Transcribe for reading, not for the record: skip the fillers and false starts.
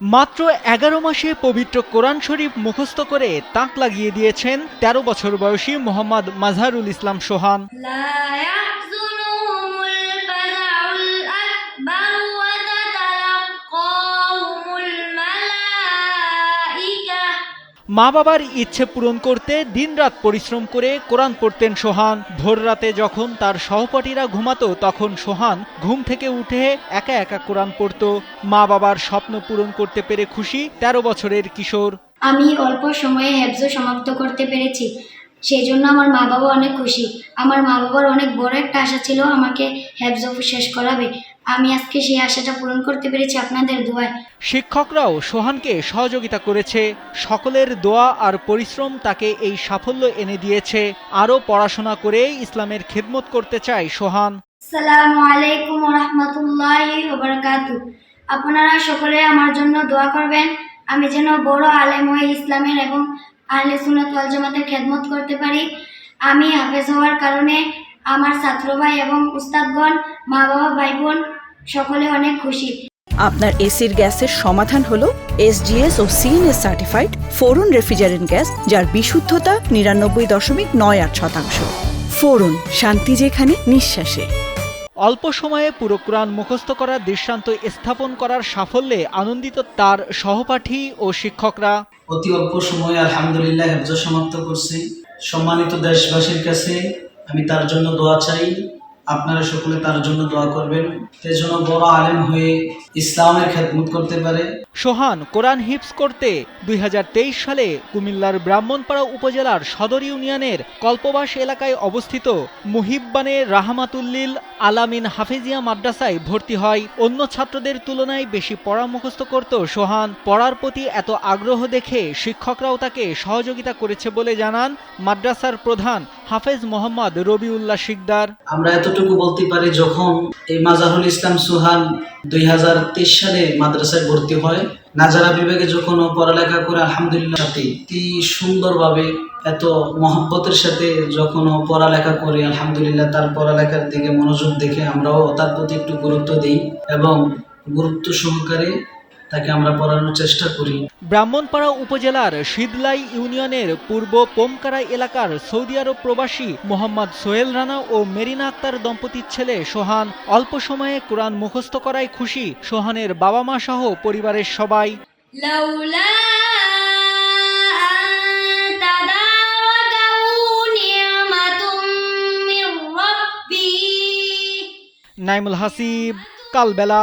মাত্র ১১ মাসে পবিত্র কোরআন শরীফ মুখস্থ করে তাক লাগিয়ে দিয়েছেন ১৩ বছর বয়সী মোহাম্মদ মাজহারুল ইসলাম সোহান। মা বাবার ইচ্ছে পূরণ করতে দিনরাত পরিশ্রম করে কোরআন পড়তেন সোহান। ভোর রাতে যখন তার সহপাঠীরা ঘুমাতো তখন সোহান ঘুম থেকে উঠে একা একা কোরআন পড়তো। মা বাবার স্বপ্ন পূরণ করতে পেরে খুশি ১৩ বছরের কিশোর। আমি অল্প সময়ে হেফজ সমাপ্ত করতে পেরেছি, সেই জন্য আমার মা বাবা অনেক খুশি। আমার মা বাবার অনেক বড় একটা আশা ছিল আমাকে হেফজ শেষ করাবে। আমি আজকে সেই আশাটা পূরণ করতে পেরেছি আপনাদের দোয়ায়। শিক্ষকরাও সোহানকে সহযোগিতা করেছে। সকলের দোয়া আর পরিশ্রম তাকে এই সাফল্য এনে দিয়েছে। আরও পড়াশোনা করে ইসলামের খেদমত করতে চায় সোহান। আসসালামু আলাইকুম ওয়া রাহমাতুল্লাহি ওয়া বারাকাতুহু। আপনারা সকলে আমার জন্য দোয়া করবেন, আমি যেন বড় আলেম হয়ে ইসলামের এবং আহলে সুন্নাত ওয়াল জামাতের খেদমত করতে পারি। আমি হাফেজ হওয়ার কারণে আমার ছাত্র ভাই এবং উস্তাদগণ, মা বাবা, ভাই বোন সকলে অনেক খুশি। আপনার এসির গ্যাসের সমাধান হলো এসজিএস ও সিএনএস সার্টিফাইড ফোরন রেফ্রিজারেন্ট গ্যাস, যার বিশুদ্ধতা 99.98%। ফোরন, শান্তি যেখানে, নিঃশ্বাসে। অল্প সময়ে পুরো কোরআন মুখস্থ করার দৃষ্টান্ত স্থাপন করার সাফল্যে আনন্দিত তার সহপাঠী ও শিক্ষকরা। অতি অল্প সময়ে আলহামদুলিল্লাহ হেফজ সমাপ্ত করছি। সম্মানিত দেশবাসীর কাছে আমি তার জন্য দোয়া চাই, আপনারা সকলে তার জন্য দোয়া করবেন, সে যেন বড় আলেম হয়ে ইসলামের খেদমত করতে পারে। সোহান কোরআন হিফজ করতে ২০২৩ সালে কুমিল্লার ব্রাহ্মণপাড়া উপজেলার সদর ইউনিয়নের কল্পবাস এলাকায় অবস্থিত মুহিব্বানে রাহমাতুল্লিল আলামিন হাফেজিয়া মাদ্রাসায় ভর্তি হয়। অন্য ছাত্রদের তুলনায় বেশি পড়া মুখস্থ করত সোহান। পড়ার প্রতি এত আগ্রহ দেখে শিক্ষকরাও তাকে সহযোগিতা করেছে বলে জানান মাদ্রাসার প্রধান হাফেজ মোহাম্মদ রবিউল্লাহ শিকদার। আমরা এতটুকু বলতে পারি, যখন এই মাজহারুল ইসলাম সোহান ২০২৩ সালে মাদ্রাসায় ভর্তি হয়, নাজারা বিভাগে যখন পড়ালেখা করে আলহামদুলিল্লাহ অতি সুন্দরভাবে এত মহব্বতের সাথে যখন পড়ালেখা করে আলহামদুলিল্লাহ, তার পড়ালেখার দিকে মনোযোগ দেখে আমরাও তার প্রতি একটু গুরুত্ব দিই এবং গুরুত্ব সহকারে তাকে আমরা পড়ানোর চেষ্টা করি। ব্রাহ্মণপাড়া উপজেলার শীদলাই ইউনিয়নের পূর্ব পোমকারা এলাকার সৌদি আরব প্রবাসী মোহাম্মদ সোহেল রানা ও মেরিনা আক্তার দম্পতির ছেলে সোহান। অল্প সময়ে কোরআন মুখস্থ করায় খুশি সোহানের বাবা মা সহ পরিবারের সবাই। নাইমুল হাসিব, কালবেলা।